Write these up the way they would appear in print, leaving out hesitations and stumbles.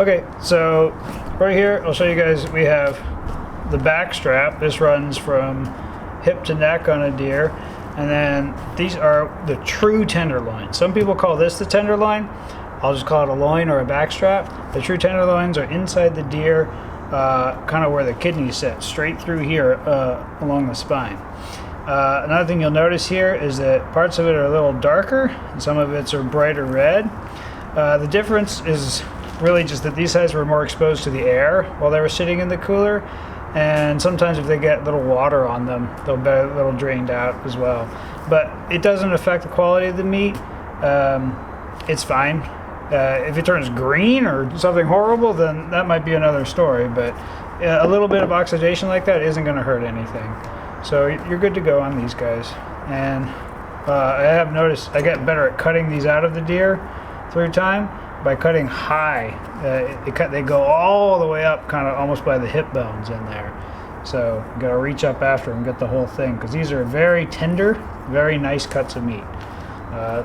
Okay, so right here, I'll show you guys, we have the back strap. This runs from hip to neck on a deer. And then these are the true tenderloin. Some people call this the tenderloin. I'll just call it a loin or a back strap. The true tenderloins are inside the deer, kind of where the kidneys sit, straight through here along the spine. Another thing you'll notice here is that parts of it are a little darker, and some of it's are brighter red. The difference is really just that these guys were more exposed to the air while they were sitting in the cooler, and sometimes if they get little water on them, they'll be a little drained out as well. But it doesn't affect the quality of the meat. It's fine. If it turns green or something horrible, then that might be another story, but a little bit of oxidation like that isn't going to hurt anything. So you're good to go on these guys. And I have noticed I get better at cutting these out of the deer through time by cutting high. They go all the way up, kind of almost by the hip bones in there. So you gotta reach up after them and get the whole thing, because these are very tender, very nice cuts of meat.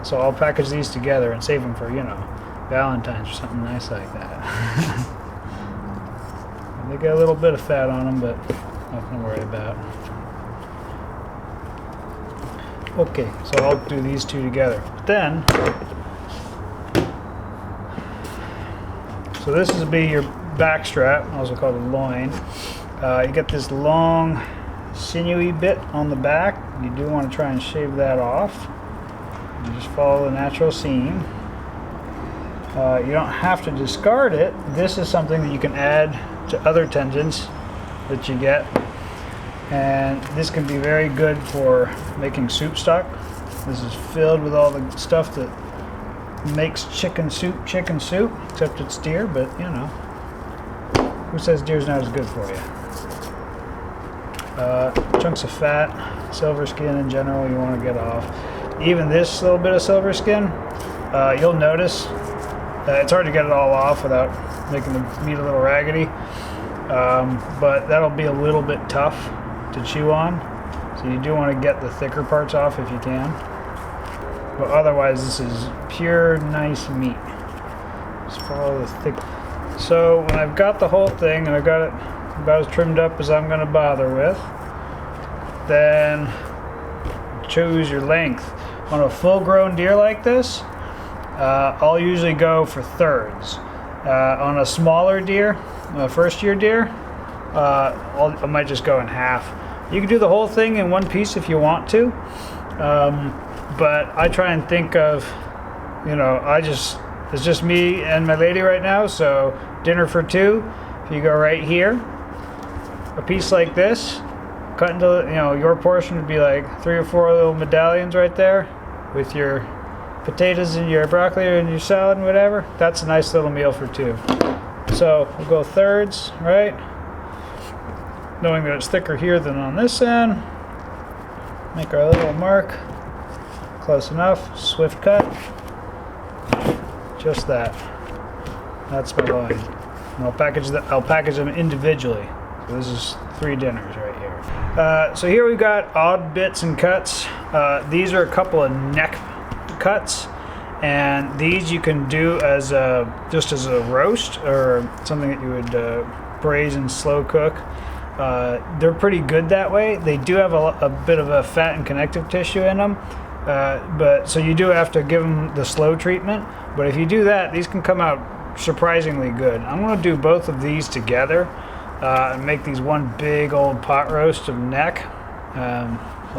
So I'll package these together and save them for, you know, Valentine's or something nice like that. They got a little bit of fat on them, but nothing to worry about. Okay, so I'll do these two together. Then, so this will be your back strap, also called a loin. You get this long, sinewy bit on the back. You do want to try and shave that off. You just follow the natural seam. You don't have to discard it. This is something that you can add to other tendons that you get. And this can be very good for making soup stock. This is filled with all the stuff that makes chicken soup, except it's deer, but you know, who says deer's not as good for you? Chunks of fat, silver skin in general, you want to get off. Even this little bit of silver skin, you'll notice it's hard to get it all off without making the meat a little raggedy, but that'll be a little bit tough to chew on, so you do want to get the thicker parts off if you can. But otherwise, this is pure nice meat. Just follow the thick. So when I've got the whole thing and I've got it about as trimmed up as I'm going to bother with, then choose your length. On a full-grown deer like this, I'll usually go for thirds. On a smaller deer, a first-year deer, I might just go in half. You can do the whole thing in one piece if you want to, but I try and think of, you know, it's just me and my lady right now, so dinner for two. If you go right here, a piece like this, cut into, you know, your portion would be like 3 or 4 little medallions right there with your potatoes and your broccoli and your salad and whatever. That's a nice little meal for two. So we'll go thirds, right? Knowing that it's thicker here than on this end. Make our little mark. Close enough. Swift cut. Just that. That's my loin. And I'll package them individually. So this is 3 dinners right here. So here we've got odd bits and cuts. These are a couple of neck cuts, and these you can do as just as a roast or something that you would braise and slow cook. They're pretty good that way. They do have a bit of a fat and connective tissue in them, but so you do have to give them the slow treatment. But if you do that, these can come out surprisingly good. I'm going to do both of these together and make these one big old pot roast of neck. So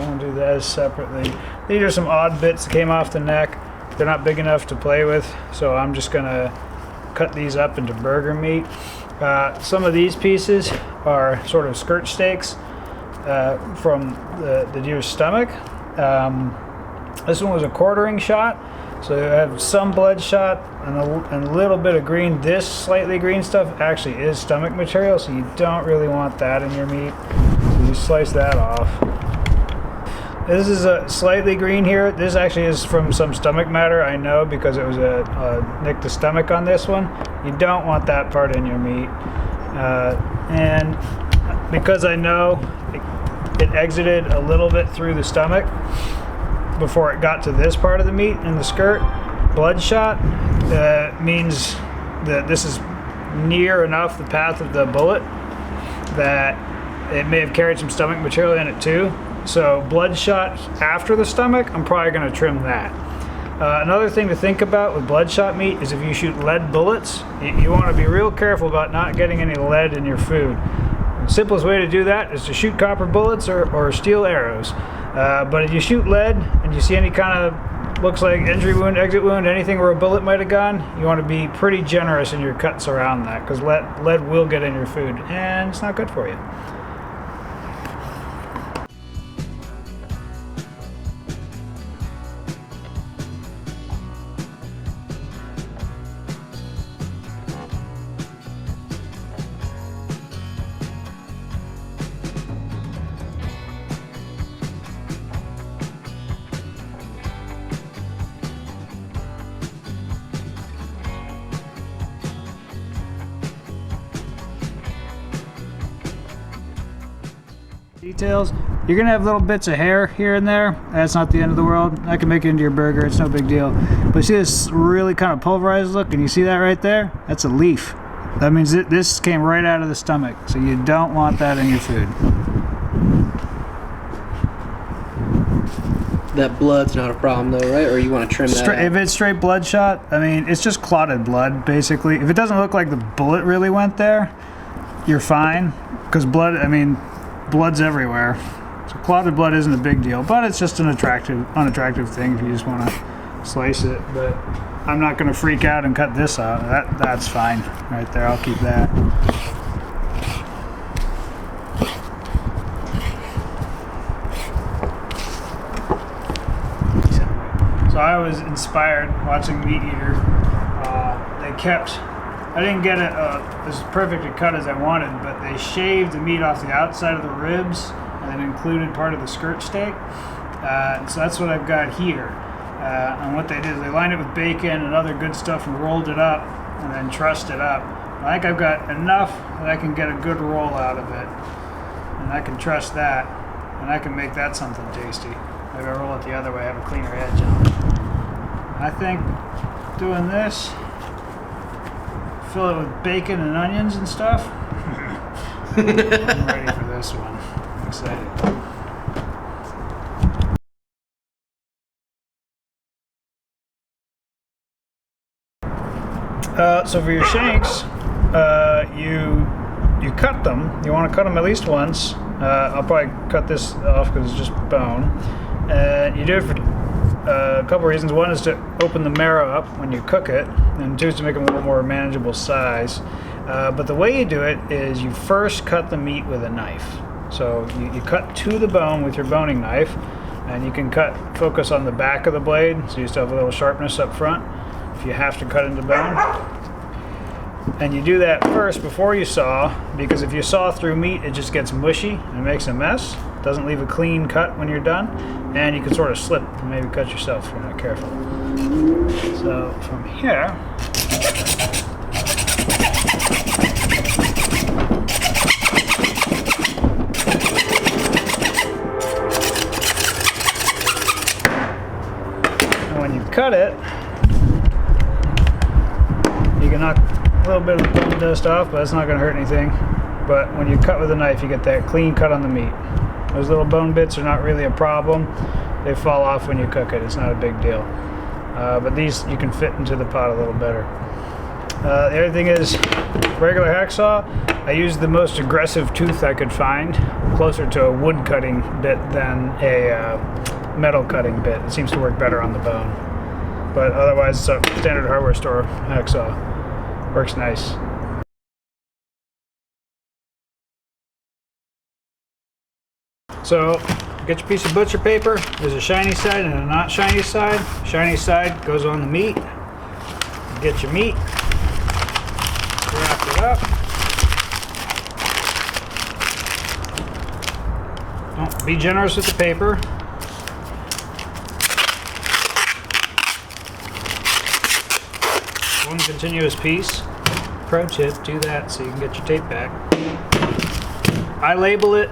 I'm going to do those separately. These are some odd bits that came off the neck. They're not big enough to play with, so I'm just going to cut these up into burger meat. Some of these pieces are sort of skirt steaks from the deer's stomach. This one was a quartering shot, so I have some blood shot and a little bit of green. This slightly green stuff actually is stomach material, so you don't really want that in your meat. So you slice that off. This is a slightly green here. This actually is from some stomach matter, I know, because it was a nick to stomach on this one. You don't want that part in your meat. And because I know it exited a little bit through the stomach before it got to this part of the meat in the skirt, bloodshot means that this is near enough the path of the bullet that it may have carried some stomach material in it too. So bloodshot after the stomach, I'm probably going to trim that. Another thing to think about with bloodshot meat is if you shoot lead bullets, you want to be real careful about not getting any lead in your food. The simplest way to do that is to shoot copper bullets or steel arrows. But if you shoot lead and you see any kind of, looks like entry wound, exit wound, anything where a bullet might have gone, you want to be pretty generous in your cuts around that, because lead will get in your food and it's not good for you. Details. You're gonna have little bits of hair here and there. That's not the end of the world. I can make it into your burger. It's no big deal. But see this really kind of pulverized look, and you see that right there? That's a leaf. That means this came right out of the stomach. So you don't want that in your food. That blood's not a problem though, right? Or you want to trim that out? If it's straight bloodshot, I mean, it's just clotted blood, basically. If it doesn't look like the bullet really went there, you're fine. Because blood, I mean, blood's everywhere. So clotted blood isn't a big deal, but it's just an unattractive thing if you just want to slice it. But I'm not going to freak out and cut this out. That's fine right there. I'll keep that. So I was inspired watching Meat Eater. I didn't get it as perfect a cut as I wanted, but they shaved the meat off the outside of the ribs and then included part of the skirt steak. So that's what I've got here. And what they did is they lined it with bacon and other good stuff and rolled it up and then trussed it up. I think I've got enough that I can get a good roll out of it. And I can truss that, and I can make that something tasty. Maybe I roll it the other way, have a cleaner edge on it. I think doing this, fill it with bacon and onions and stuff. I'm ready for this one. I'm excited. So for your shanks, you cut them. You want to cut them at least once. I'll probably cut this off because it's just bone. You do it for a couple reasons. One is to open the marrow up when you cook it, and two is to make them a little more manageable size. But the way you do it is you first cut the meat with a knife. So you cut to the bone with your boning knife, and you can focus on the back of the blade, so you still have a little sharpness up front if you have to cut into bone. And you do that first before you saw, because if you saw through meat, it just gets mushy and makes a mess. It doesn't leave a clean cut when you're done, and you can sort of slip and maybe cut yourself if you're not careful. So from here, and when you cut it, you can knock a little bit of the bone dust off, but it's not going to hurt anything. But when you cut with a knife, you get that clean cut on the meat. Those little bone bits are not really a problem. They fall off when you cook it. It's not a big deal. But these you can fit into the pot a little better. The other thing is, regular hacksaw, I used the most aggressive tooth I could find, closer to a wood cutting bit than a metal cutting bit. It seems to work better on the bone. But otherwise, it's a standard hardware store hacksaw. Works nice. So, get your piece of butcher paper. There's a shiny side and a not shiny side. Shiny side goes on the meat. Get your meat. Wrap it up. Don't be generous with the paper. One continuous piece. Pro tip, do that so you can get your tape back. I label it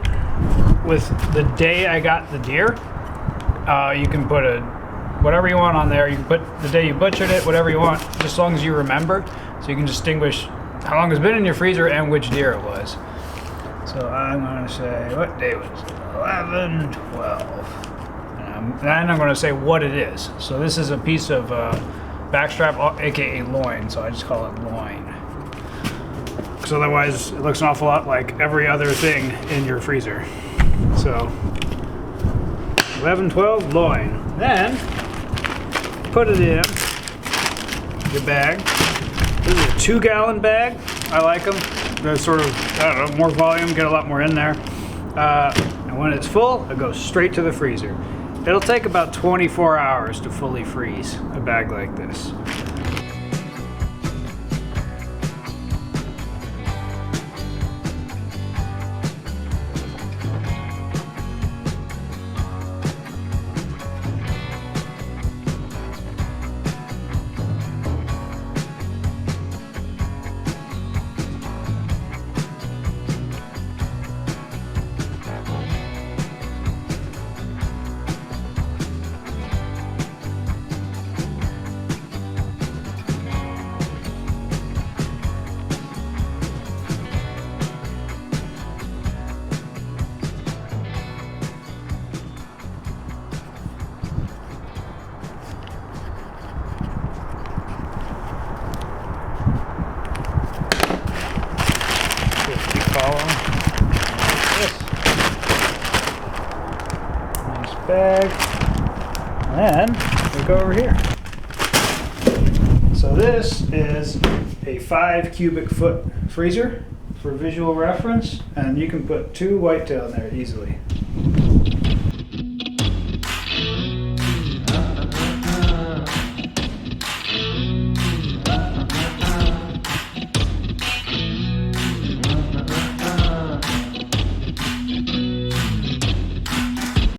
with the day I got the deer. You can put whatever you want on there. You can put the day you butchered it, whatever you want, just as long as you remember, so you can distinguish how long it's been in your freezer and which deer it was. So I'm going to say, what day was it? 11, 12. And I'm going to say what it is. So this is a piece of backstrap, aka loin. So I just call it loin. Because otherwise it looks an awful lot like every other thing in your freezer. So 11, 12, loin. Then put it in your bag. This is a 2-gallon bag. I like them. They're sort of, I don't know, more volume, get a lot more in there. And when it's full, it goes straight to the freezer. It'll take about 24 hours to fully freeze a bag like this. Bag, and then we go over here. So this is a 5 cubic foot freezer for visual reference, and you can put 2 whitetail in there easily.